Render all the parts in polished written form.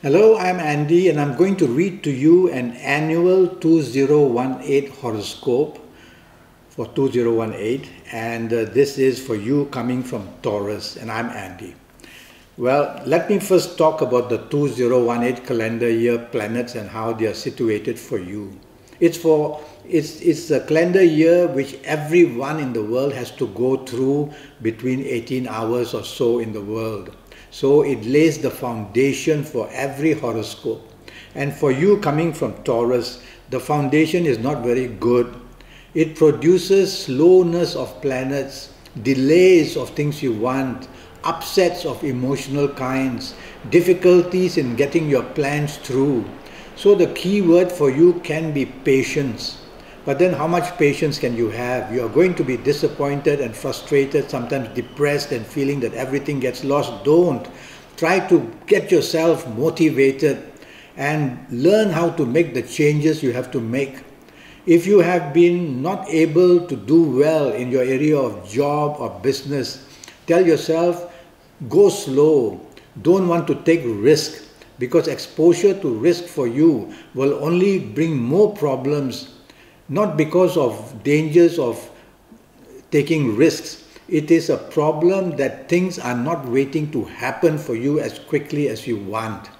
Hello, I'm Andy and I'm going to read to you an annual 2018 horoscope for 2018 and this is for you coming from Taurus and I'm Andy. Well, let me first talk about the 2018 calendar year planets and how they are situated for you. It's a calendar year which everyone in the world has to go through between 18 hours or so in the world. So it lays the foundation for every horoscope. And for you coming from Taurus, the foundation is not very good. It produces slowness of planets, delays of things you want, upsets of emotional kinds, difficulties in getting your plans through. So the key word for you can be patience. But then how much patience can you have? You are going to be disappointed and frustrated, sometimes depressed and feeling that everything gets lost. Don't. Try to get yourself motivated and learn how to make the changes you have to make. If you have been not able to do well in your area of job or business, tell yourself, go slow. Don't want to take risk because exposure to risk for you will only bring more problems. Not because of dangers of taking risks. It is a problem that things are not waiting to happen for you as quickly as you want.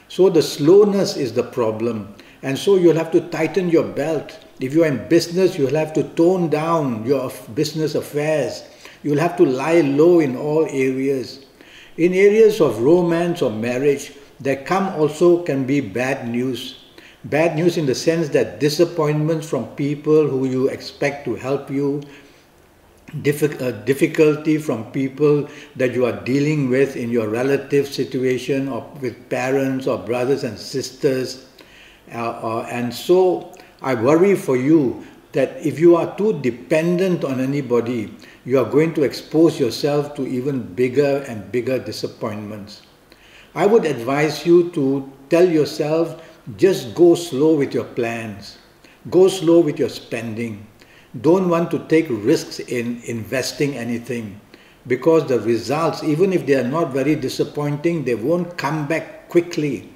So the slowness is the problem. And so you'll have to tighten your belt. If you're in business, you'll have to tone down your business affairs. You'll have to lie low in all areas. In areas of romance or marriage, there can be bad news. Bad news in the sense that disappointments from people who you expect to help you, difficulty from people that you are dealing with in your relative situation or with parents or brothers and sisters. And so I worry for you that if you are too dependent on anybody, you are going to expose yourself to even bigger and bigger disappointments. I would advise you to tell yourself, just go slow with your plans. Go slow with your spending. Don't want to take risks in investing anything because the results, even if they are not very disappointing, they won't come back quickly.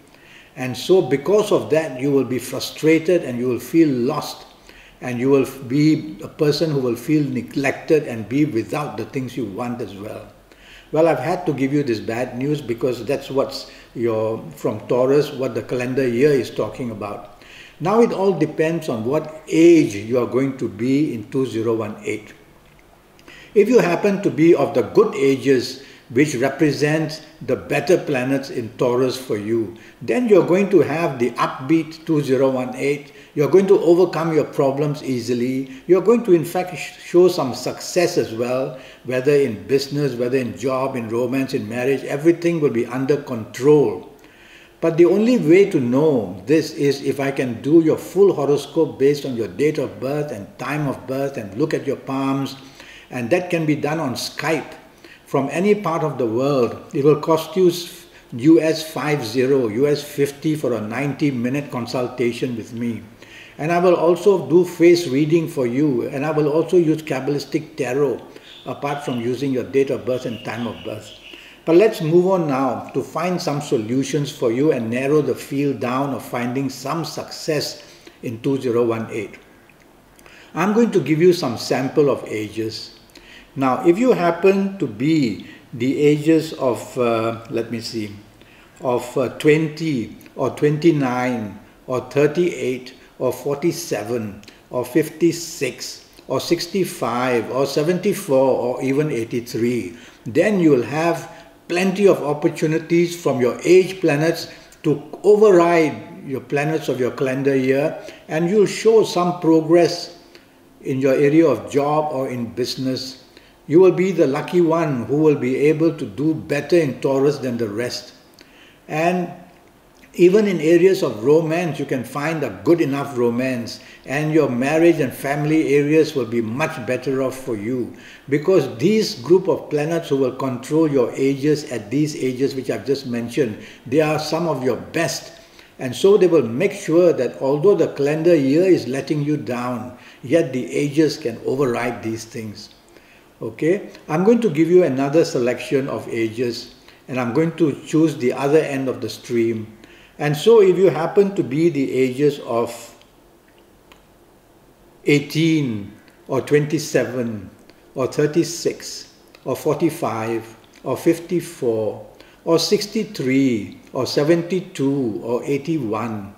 And so because of that, you will be frustrated and you will feel lost and you will be a person who will feel neglected and be without the things you want as well. Well, I've had to give you this bad news because that's what's from Taurus, what the calendar year is talking about. Now it all depends on what age you are going to be in 2018. If you happen to be of the good ages, which represents the better planets in Taurus for you, then you're going to have the upbeat 2018. You're going to overcome your problems easily. You're going to in fact show some success as well, whether in business, whether in job, in romance, in marriage, everything will be under control. But the only way to know this is if I can do your full horoscope based on your date of birth and time of birth and look at your palms, and that can be done on Skype from any part of the world. It will cost you US 50 for a 90-minute consultation with me. And I will also do face reading for you, and I will also use Kabbalistic tarot apart from using your date of birth and time of birth. But let's move on now to find some solutions for you and narrow the field down of finding some success in 2018. I'm going to give you some sample of ages. Now, if you happen to be the ages of, of 20 or 29 or 38 or 47 or 56 or 65 or 74 or even 83, then you will have plenty of opportunities from your age planets to override your planets of your calendar year, and you'll show some progress in your area of job or in business. You will be the lucky one who will be able to do better in Taurus than the rest. And even in areas of romance, you can find a good enough romance, and your marriage and family areas will be much better off for you, because these group of planets who will control your ages at these ages which I've just mentioned, they are some of your best. And so they will make sure that although the calendar year is letting you down, yet the ages can override these things. Okay, I'm going to give you another selection of ages, and I'm going to choose the other end of the stream. And so if you happen to be the ages of 18 or 27 or 36 or 45 or 54 or 63 or 72 or 81,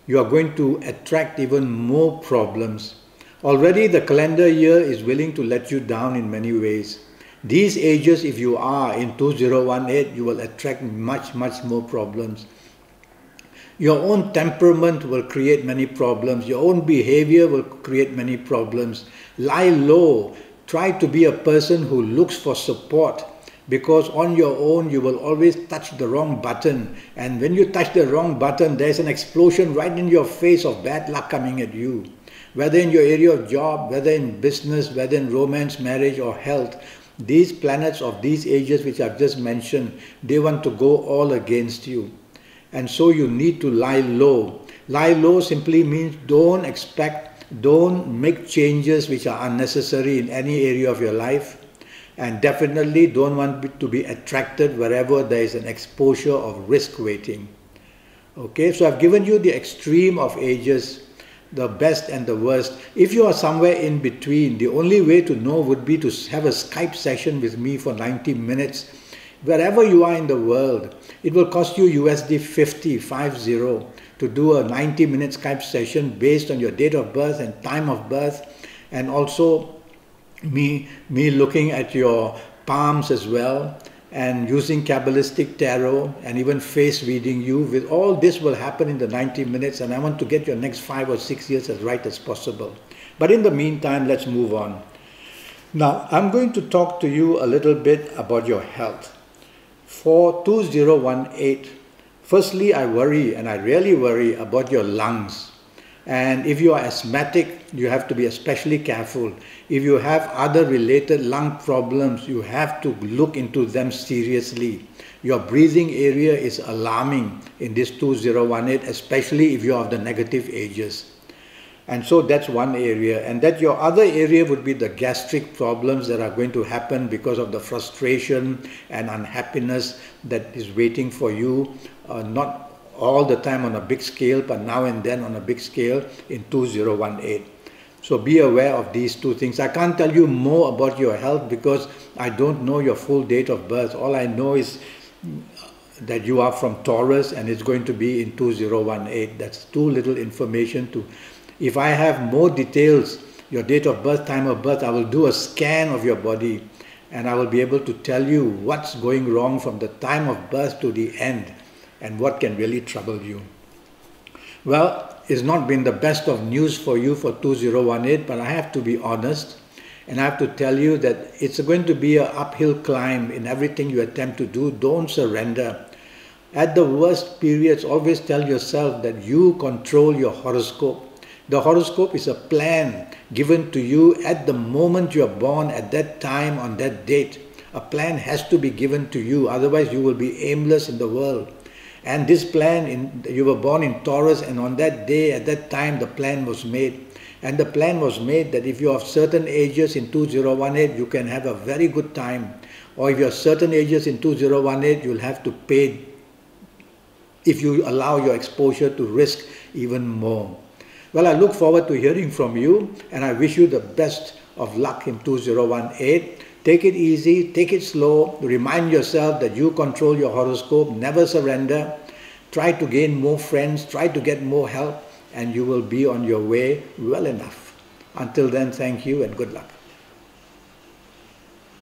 you are going to attract even more problems. Already the calendar year is willing to let you down in many ways. These ages, if you are in 2018, you will attract much more problems. Your own temperament will create many problems. Your own behavior will create many problems. Lie low. Try to be a person who looks for support, because on your own you will always touch the wrong button, and when you touch the wrong button, there's an explosion right in your face of bad luck coming at you. Whether in your area of job, whether in business, whether in romance, marriage or health, these planets of these ages which I've just mentioned, they want to go all against you. And so you need to lie low. Lie low simply means don't make changes which are unnecessary in any area of your life. And definitely don't want to be attracted wherever there is an exposure of risk waiting. Okay, so I've given you the extreme of ages, the best and the worst. If you are somewhere in between, the only way to know would be to have a Skype session with me for 90 minutes. Wherever you are in the world, it will cost you USD 50 to do a 90-minute Skype session based on your date of birth and time of birth, and also me looking at your palms as well, and using Kabbalistic tarot and even face reading you. With all this will happen in the 90 minutes, and I want to get your next 5 or 6 years as right as possible. But in the meantime, let's move on. Now, I'm going to talk to you a little bit about your health. For 2018, firstly, I worry, and I really worry about your lungs. And if you are asthmatic, you have to be especially careful. If you have other related lung problems, you have to look into them seriously. Your breathing area is alarming in this 2018, especially if you are of the negative ages. And so that's one area. And that your other area would be the gastric problems that are going to happen because of the frustration and unhappiness that is waiting for you, not all the time on a big scale, but now and then on a big scale in 2018. So be aware of these two things. I can't tell you more about your health because I don't know your full date of birth. All I know is that you are from Taurus and it's going to be in 2018. That's too little information to... If I have more details, your date of birth, time of birth, I will do a scan of your body and I will be able to tell you what's going wrong from the time of birth to the end and what can really trouble you. Well, it's not been the best of news for you for 2018, but I have to be honest and I have to tell you that it's going to be an uphill climb in everything you attempt to do. Don't surrender. At the worst periods, always tell yourself that you control your horoscope. The horoscope is a plan given to you at the moment you are born, at that time, on that date. A plan has to be given to you, otherwise you will be aimless in the world. And this plan, you were born in Taurus, and on that day, at that time, the plan was made. And the plan was made that if you are of certain ages in 2018, you can have a very good time. Or if you are certain ages in 2018, you'll have to pay if you allow your exposure to risk even more. Well, I look forward to hearing from you, and I wish you the best of luck in 2018. Take it easy, take it slow, remind yourself that you control your horoscope, never surrender, try to gain more friends, try to get more help, and you will be on your way well enough. Until then, thank you and good luck.